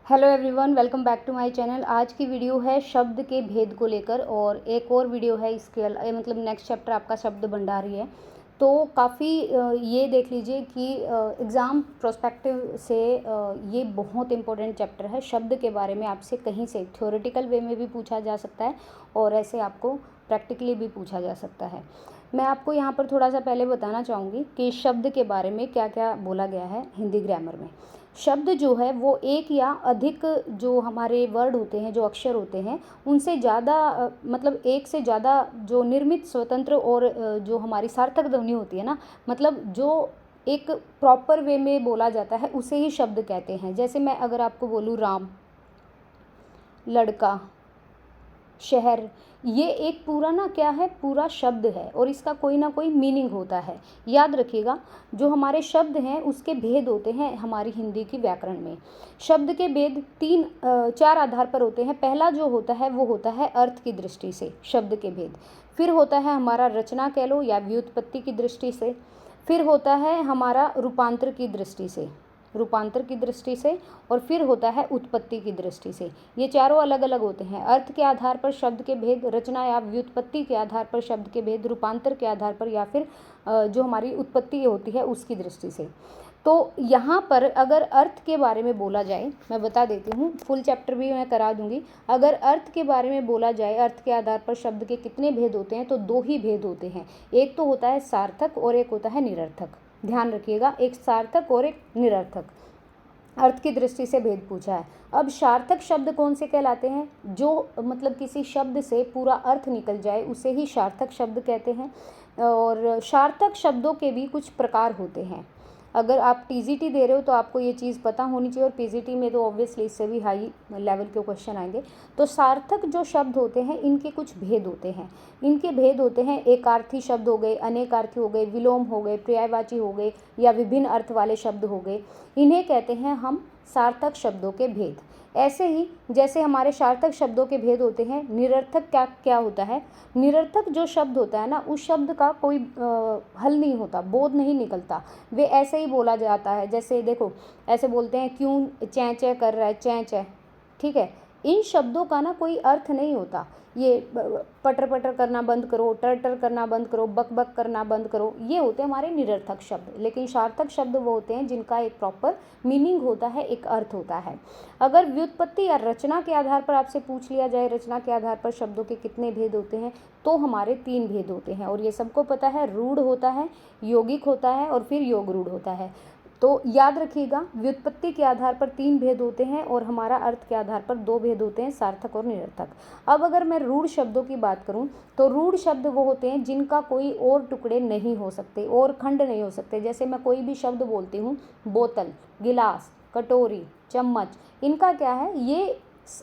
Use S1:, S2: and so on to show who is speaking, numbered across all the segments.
S1: Hello everyone, welcome back to my channel. आज की video है शब्द के भेद को लेकर और एक और वीडियो है इसके मतलब नेक्स्ट चैप्टर आपका शब्द भंडार ही है। तो काफ़ी ये देख लीजिए कि एग्ज़ाम प्रोस्पेक्टिव से ये बहुत इंपॉर्टेंट चैप्टर है। शब्द के बारे में आपसे कहीं से थ्योरेटिकल वे में भी पूछा जा सकता है और ऐसे आपको प्रैक्टिकली भी पूछा जा सकता है। मैं आपको यहाँ पर थोड़ा सा पहले बताना चाहूँगी कि शब्द के बारे में क्या क्या बोला गया है हिंदी ग्रामर में। शब्द जो है वो एक या अधिक जो हमारे वर्ड होते हैं, जो अक्षर होते हैं, उनसे ज़्यादा मतलब एक से ज़्यादा जो निर्मित स्वतंत्र और जो हमारी सार्थक ध्वनि होती है ना, मतलब जो एक प्रॉपर वे में बोला जाता है उसे ही शब्द कहते हैं। जैसे मैं अगर आपको बोलूँ राम, लड़का, शहर, ये एक पूरा ना क्या है, पूरा शब्द है और इसका कोई ना कोई मीनिंग होता है। याद रखिएगा, जो हमारे शब्द हैं उसके भेद होते हैं हमारी हिंदी की व्याकरण में। शब्द के भेद चार आधार पर होते हैं। पहला जो होता है वो होता है अर्थ की दृष्टि से शब्द के भेद, फिर होता है हमारा रचना कह लो या व्युत्पत्ति की दृष्टि से, फिर होता है हमारा रूपांतर की दृष्टि से, और फिर होता है उत्पत्ति की दृष्टि से। ये चारों अलग अलग होते हैं। अर्थ के आधार पर शब्द के भेद, रचना या व्युत्पत्ति के आधार पर शब्द के भेद, रूपांतर के आधार पर या फिर जो हमारी उत्पत्ति होती है उसकी दृष्टि से। तो यहाँ पर अगर अर्थ के बारे में बोला जाए, मैं बता देती हूँ, फुल चैप्टर भी मैं करा दूंगी। अगर अर्थ के बारे में बोला जाए, अर्थ के आधार पर शब्द के कितने भेद होते हैं, तो दो ही भेद होते हैं। एक तो होता है सार्थक और एक होता है निरर्थक। ध्यान रखिएगा, एक सार्थक और एक निरर्थक। अर्थ की दृष्टि से भेद पूछा है। अब सार्थक शब्द कौन से कहलाते हैं? जो मतलब किसी शब्द से पूरा अर्थ निकल जाए उसे ही सार्थक शब्द कहते हैं। और सार्थक शब्दों के भी कुछ प्रकार होते हैं। अगर आप टीजीटी दे रहे हो तो आपको ये चीज़ पता होनी चाहिए, और पीजीटी में तो ऑब्वियसली इससे भी हाई लेवल के क्वेश्चन आएंगे। तो सार्थक जो शब्द होते हैं इनके कुछ भेद होते हैं। इनके भेद होते हैं, एकार्थी शब्द हो गए, अनेकार्थी हो गए, विलोम हो गए, पर्यायवाची हो गए या विभिन्न अर्थ वाले शब्द हो गए। इन्हें कहते हैं हम सार्थक शब्दों के भेद। ऐसे ही जैसे हमारे सार्थक शब्दों के भेद होते हैं, निरर्थक क्या क्या होता है? निरर्थक जो शब्द होता है ना, उस शब्द का कोई हल नहीं होता, बोध नहीं निकलता, वे ऐसे ही बोला जाता है। जैसे देखो, ऐसे बोलते हैं, क्यों चैं चैं कर रहा है, चैं चैं, ठीक है। इन शब्दों का ना कोई अर्थ नहीं होता। ये पटर पटर करना बंद करो, टर टर करना बंद करो, बक बक करना बंद करो, ये होते हैं हमारे निरर्थक शब्द। लेकिन सार्थक शब्द वो होते हैं जिनका एक प्रॉपर मीनिंग होता है, एक अर्थ होता है। अगर व्युत्पत्ति या रचना के आधार पर आपसे पूछ लिया जाए, रचना के आधार पर शब्दों के कितने भेद होते हैं, तो हमारे 3 भेद होते हैं। और ये सबको पता है, रूढ़ होता है, यौगिक होता है और फिर योग रूढ़ होता है। तो याद रखिएगा, व्युत्पत्ति के आधार पर 3 भेद होते हैं और हमारा अर्थ के आधार पर 2 भेद होते हैं, सार्थक और निरर्थक। अब अगर मैं रूढ़ शब्दों की बात करूं, तो रूढ़ शब्द वो होते हैं जिनका कोई और टुकड़े नहीं हो सकते और खंड नहीं हो सकते। जैसे मैं कोई भी शब्द बोलती हूँ, बोतल, गिलास, कटोरी, चम्मच, इनका क्या है, ये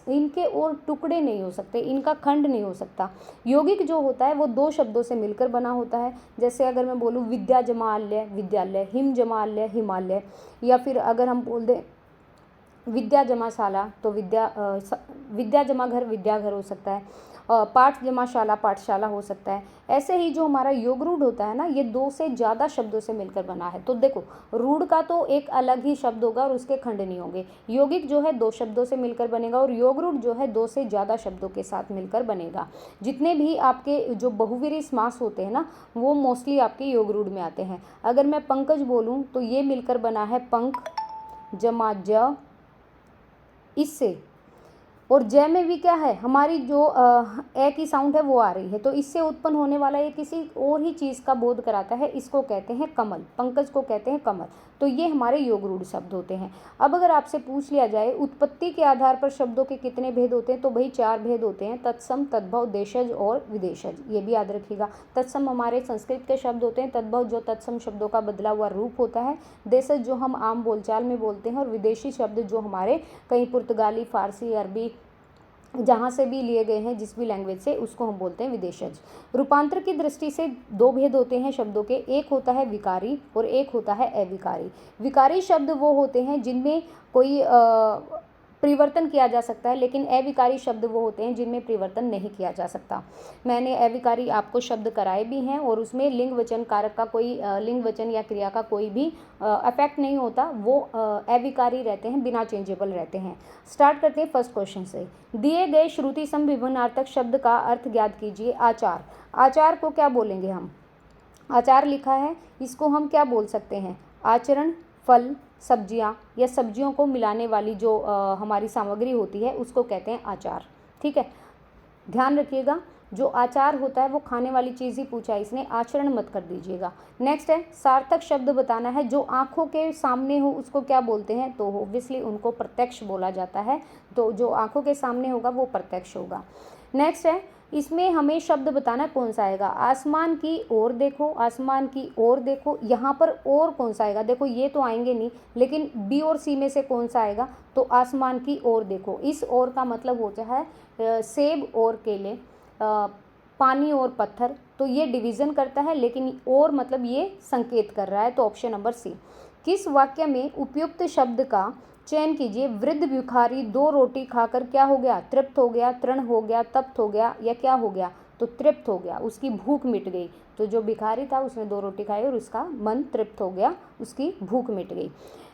S1: इनके और टुकड़े नहीं हो सकते, इनका खंड नहीं हो सकता। यौगिक जो होता है वो 2 शब्दों से मिलकर बना होता है। जैसे अगर मैं बोलूँ विद्या जमालय, विद्यालय, हिम जमालय, हिमालय, या फिर अगर हम बोल दें विद्या जमाशाला, तो विद्या जमा घर, विद्याघर हो सकता है। पाठ जमाशाला, पाठशाला हो सकता है। ऐसे ही जो हमारा योग रूढ़ होता है ना, ये 2 से ज़्यादा शब्दों से मिलकर बना है। तो देखो, रूढ़ का तो एक अलग ही शब्द होगा और उसके खंड नहीं होंगे। यौगिक जो है 2 शब्दों से मिलकर बनेगा और योग रूढ़ जो है 2 से ज़्यादा शब्दों के साथ मिलकर बनेगा। जितने भी आपके जो बहुवीरी समास होते हैं ना, वो मोस्टली आपके योग रूढ़ में आते हैं। अगर मैं पंकज बोलूँ तो ये मिलकर बना है पंख जमा ज, इससे, और जय में भी क्या है, हमारी जो ए की साउंड है वो आ रही है, तो इससे उत्पन्न होने वाला ये किसी और ही चीज़ का बोध कराता है। इसको कहते हैं कमल, पंकज को कहते हैं कमल। तो ये हमारे योग रूढ़ शब्द होते हैं। अब अगर आपसे पूछ लिया जाए उत्पत्ति के आधार पर शब्दों के कितने भेद होते हैं, तो भाई 4 भेद होते हैं, तत्सम, तद्भव, देशज और विदेशज। ये भी याद रखिएगा। तत्सम हमारे संस्कृत के शब्द होते हैं, तद्भव जो तत्सम शब्दों का बदला हुआ रूप होता है, देशज जो हम आम बोलचाल में बोलते हैं, और विदेशी शब्द जो हमारे कहीं पुर्तगाली, फारसी, अरबी, जहाँ से भी लिए गए हैं, जिस भी लैंग्वेज से, उसको हम बोलते हैं विदेशज। रूपांतर की दृष्टि से 2 भेद होते हैं शब्दों के, एक होता है विकारी और एक होता है अविकारी। विकारी शब्द वो होते हैं जिनमें कोई परिवर्तन किया जा सकता है, लेकिन अविकारी शब्द वो होते हैं जिनमें परिवर्तन नहीं किया जा सकता। मैंने अविकारी आपको शब्द कराए भी हैं और उसमें लिंग वचन कारक का कोई लिंग वचन या क्रिया का कोई भी इफेक्ट नहीं होता, वो अविकारी रहते हैं, बिना चेंजेबल रहते हैं। स्टार्ट करते हैं फर्स्ट क्वेश्चन से। दिए गए श्रुति सम विभिन्नार्थक शब्द का अर्थ ज्ञात कीजिए। आचार, आचार को क्या बोलेंगे हम? आचार लिखा है, इसको हम क्या बोल सकते हैं? आचरण, फल, सब्जियां या सब्जियों को मिलाने वाली जो हमारी सामग्री होती है उसको कहते हैं आचार। ठीक है, ध्यान रखिएगा, जो आचार होता है वो खाने वाली चीज़ ही पूछा है इसने, आचरण मत कर दीजिएगा। नेक्स्ट है सार्थक शब्द बताना है, जो आंखों के सामने हो उसको क्या बोलते हैं? तो ऑब्वियसली उनको प्रत्यक्ष बोला जाता है, तो जो आंखों के सामने होगा वो प्रत्यक्ष होगा। नेक्स्ट है, इसमें हमें शब्द बताना कौन सा आएगा? आसमान की ओर देखो, आसमान की ओर देखो, यहाँ पर और कौन सा आएगा? देखो ये तो आएंगे नहीं, लेकिन बी और सी में से कौन सा आएगा? तो आसमान की ओर देखो। इस ओर का मतलब होता है सेब और केले, पानी और पत्थर, तो ये डिवीज़न करता है, लेकिन और मतलब ये संकेत कर रहा है, तो ऑप्शन नंबर सी। किस वाक्य में उपयुक्त शब्द का चयन कीजिए? वृद्ध भिखारी 2 रोटी खाकर क्या हो गया? तृप्त हो गया, तृण हो गया, तप्त हो गया, या क्या हो गया? तो तृप्त हो गया, उसकी भूख मिट गई। तो जो भिखारी था उसने 2 रोटी खाई और उसका मन तृप्त हो गया, उसकी भूख मिट गई।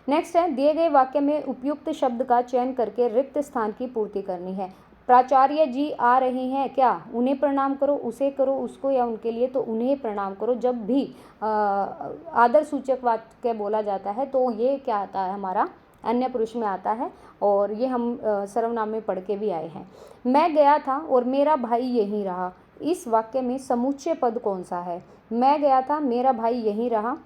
S1: नेक्स्ट है, दिए गए वाक्य में उपयुक्त शब्द का चयन करके रिक्त स्थान की पूर्ति करनी है। प्राचार्य जी आ रहे हैं, क्या? उन्हें प्रणाम करो, उसे करो, उसको या उनके लिए, तो उन्हें प्रणाम करो। जब भी आदर सूचक वाक्य बोला जाता है तो ये क्या आता है? हमारा अन्य पुरुष में आता है, और ये हम सर्वनाम में पढ़ के भी आए हैं। मैं गया था और मेरा भाई यहीं रहा, इस वाक्य में समुच्चय पद कौन सा है? मैं गया था, मेरा भाई यहीं रहा,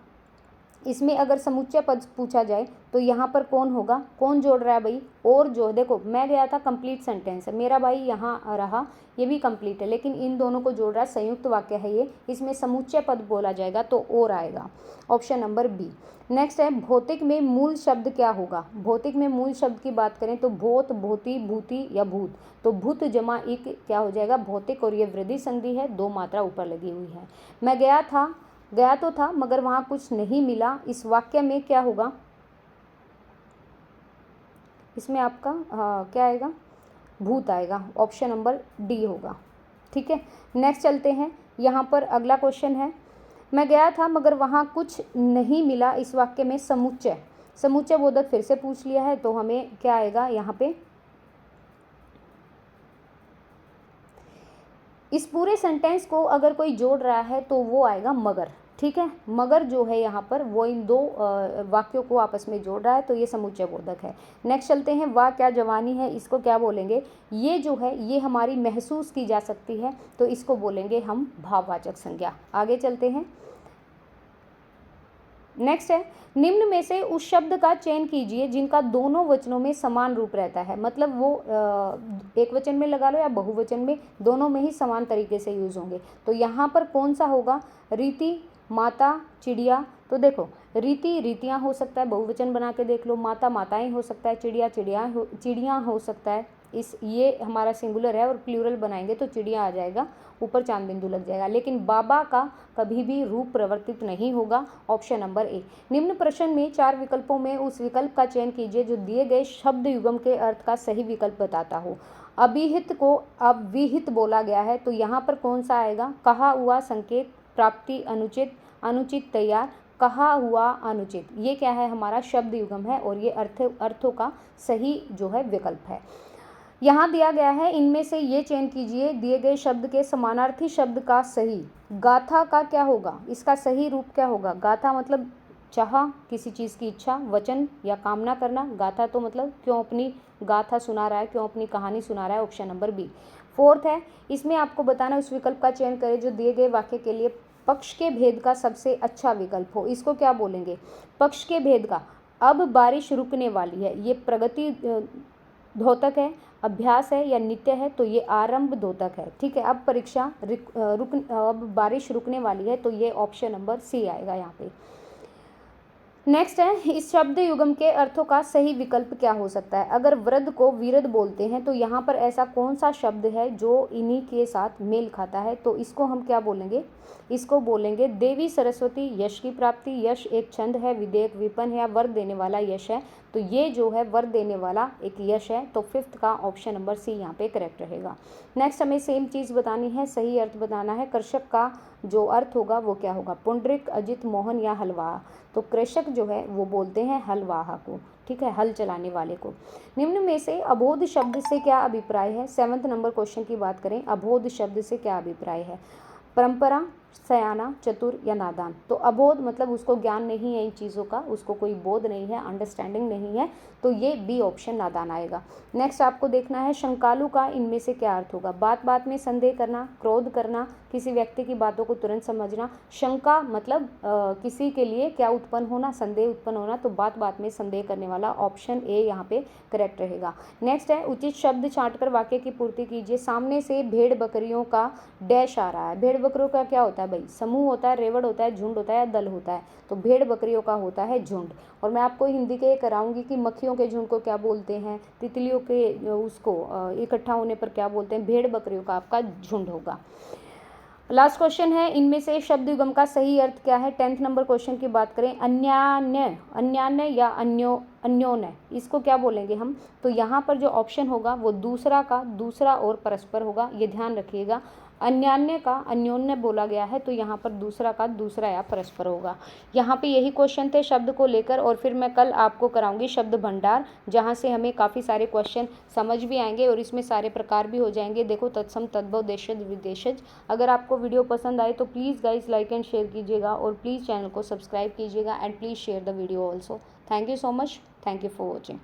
S1: इसमें अगर समुच्चय पद पूछा जाए तो यहाँ पर कौन होगा? कौन जोड़ रहा है भाई? और जो, देखो मैं गया था कंप्लीट सेंटेंस है, मेरा भाई यहाँ रहा ये भी कंप्लीट है, लेकिन इन दोनों को जोड़ रहा है, संयुक्त वाक्य है ये, इसमें समुच्चय पद बोला जाएगा तो और आएगा, ऑप्शन नंबर बी। नेक्स्ट है, भौतिक में मूल शब्द क्या होगा? भौतिक में मूल शब्द की बात करें तो भौत, भूति, भूति या भूत, तो भूत जमा एक क्या हो जाएगा? भौतिक, और ये वृद्धि संधि है, 2 मात्रा ऊपर लगी हुई है। मैं गया था, गया तो था मगर वहाँ कुछ नहीं मिला, इस वाक्य में क्या होगा? इसमें आपका क्या आएगा? भूत आएगा, ऑप्शन नंबर डी होगा। ठीक है, नेक्स्ट चलते हैं, यहाँ पर अगला क्वेश्चन है, मैं गया था मगर वहाँ कुछ नहीं मिला, इस वाक्य में समुच्चय, समुच्चय बोधक फिर से पूछ लिया है, तो हमें क्या आएगा यहाँ पे? इस पूरे सेंटेंस को अगर कोई जोड़ रहा है तो वो आएगा मगर। ठीक है, मगर जो है यहाँ पर वो इन 2 वाक्यों को आपस में जोड़ रहा है, तो ये समुच्चय बोधक है। नेक्स्ट चलते हैं, वाह क्या जवानी है, इसको क्या बोलेंगे? ये जो है ये हमारी महसूस की जा सकती है, तो इसको बोलेंगे हम भाववाचक संज्ञा। आगे चलते हैं, नेक्स्ट है, निम्न में से उस शब्द का चयन कीजिए जिनका दोनों वचनों में समान रूप रहता है, मतलब वो एक वचन में लगा लो या बहुवचन में, दोनों में ही समान तरीके से यूज होंगे। तो यहाँ पर कौन सा होगा? रीति, माता, चिड़िया, तो देखो रीति रीतियाँ हो सकता है, बहुवचन बना के देख लो, माता माताएं हो सकता है, चिड़िया चिड़ियाँ हो सकता है, ये हमारा सिंगुलर है और प्लूरल बनाएंगे तो चिड़िया आ जाएगा, ऊपर चांद बिंदु लग जाएगा, लेकिन बाबा का कभी भी रूप परिवर्तित नहीं होगा, ऑप्शन नंबर ए। निम्न प्रश्न में 4 विकल्पों में उस विकल्प का चयन कीजिए जो दिए गए शब्द युग्म के अर्थ का सही विकल्प बताता हो। अभिहित को अविहित बोला गया है, तो यहाँ पर कौन सा आएगा? कहा हुआ, संकेत, प्राप्ति, अनुचित, अनुचित तैयार, कहा हुआ, अनुचित, ये क्या है? हमारा शब्द युग्म है और ये अर्थों का सही जो है विकल्प है। यहाँ दिया गया है, इनमें से ये चयन कीजिए दिए गए शब्द के समानार्थी शब्द का सही। गाथा का क्या होगा? इसका सही रूप क्या होगा? गाथा मतलब चाह, किसी चीज़ की इच्छा, वचन या कामना करना, गाथा तो मतलब क्यों अपनी गाथा सुना रहा है, क्यों अपनी कहानी सुना रहा है, ऑप्शन नंबर बी। फोर्थ है, इसमें आपको बताना उस विकल्प का चयन करें जो दिए गए वाक्य के लिए पक्ष के भेद का सबसे अच्छा विकल्प हो। इसको क्या बोलेंगे? पक्ष के भेद का। अब बारिश रुकने वाली है, ये प्रगति द्योतक है, अभ्यास है या नित्य है, तो ये आरंभ द्योतक है। ठीक है, अब परीक्षा अब बारिश रुकने वाली है, तो ये ऑप्शन नंबर सी आएगा यहाँ पे। नेक्स्ट है, इस शब्द युग्म के अर्थों का सही विकल्प क्या हो सकता है। अगर वृद्ध को वीरद बोलते हैं तो यहाँ पर ऐसा कौन सा शब्द है जो इन्हीं के साथ मेल खाता है, तो इसको हम क्या बोलेंगे, इसको बोलेंगे देवी सरस्वती। यश की प्राप्ति, यश एक छंद है, विधेयक विपन्न है या वर देने वाला यश है, तो ये जो है वर देने वाला एक यश है, तो फिफ्थ का ऑप्शन नंबर सी यहाँ पे करेक्ट रहेगा। नेक्स्ट हमें सेम चीज़ बतानी है, सही अर्थ बताना है। कृषक का जो अर्थ होगा वो क्या होगा, पुंडरिक, अजित, मोहन या हलवाहा, तो कृषक जो है वो बोलते हैं हलवाहा को, ठीक है, हल चलाने वाले को। निम्न में से अबोध शब्द से क्या अभिप्राय है। 7th नंबर क्वेश्चन की बात करें, अबोध शब्द से क्या अभिप्राय है। परंपरा, सयाना, चतुर या नादान, तो अबोध मतलब उसको ज्ञान नहीं है इन चीज़ों का, उसको कोई बोध नहीं है, अंडरस्टैंडिंग नहीं है, तो ये बी ऑप्शन नादान आएगा। नेक्स्ट आपको देखना है शंकालु का इनमें से क्या अर्थ होगा। बात बात में संदेह करना, क्रोध करना, किसी व्यक्ति की बातों को तुरंत समझना। शंका मतलब किसी के लिए क्या उत्पन्न होना, संदेह उत्पन्न होना, तो बात बात में संदेह करने वाला ऑप्शन ए यहाँ पे करेक्ट रहेगा। नेक्स्ट है उचित शब्द छांटकर वाक्य की पूर्ति कीजिए। सामने से भेड़ बकरियों का डैश आ रहा है। भेड़ बकरियों का क्या होता है भाई, समूह होता है, रेवड़ होता है, झुंड होता है या दल होता है, तो भेड़ बकरियों का होता है झुंड। और मैं आपको हिंदी के कराऊंगी कि मक्खियों के झुंड को क्या बोलते हैं, तितलियों के उसको इकट्ठा होने पर क्या बोलते हैं, भेड़ बकरियों का आपका झुंड होगा। लास्ट क्वेश्चन है, इनमें से शब्द युग्म का सही अर्थ क्या है। 10th नंबर क्वेश्चन की बात करें, अन्यान्य, अन्यान्य या अन्योन्य, इसको क्या बोलेंगे हम, तो यहाँ पर जो ऑप्शन होगा वो दूसरा का दूसरा और परस्पर होगा, ये ध्यान रखिएगा। अन्यान्य का अन्योन्य बोला गया है, तो यहाँ पर दूसरा का दूसरा या परस्पर होगा। यहाँ पे यही क्वेश्चन थे शब्द को लेकर, और फिर मैं कल आपको कराऊंगी शब्द भंडार, जहाँ से हमें काफ़ी सारे क्वेश्चन समझ भी आएंगे और इसमें सारे प्रकार भी हो जाएंगे। देखो तत्सम, तद्भव, देशज, विदेशज। अगर आपको वीडियो पसंद आए तो please guys like and share कीजिएगा, और प्लीज़ चैनल को सब्सक्राइब कीजिएगा, and please share the video also. Thank you so much, thank you for watching.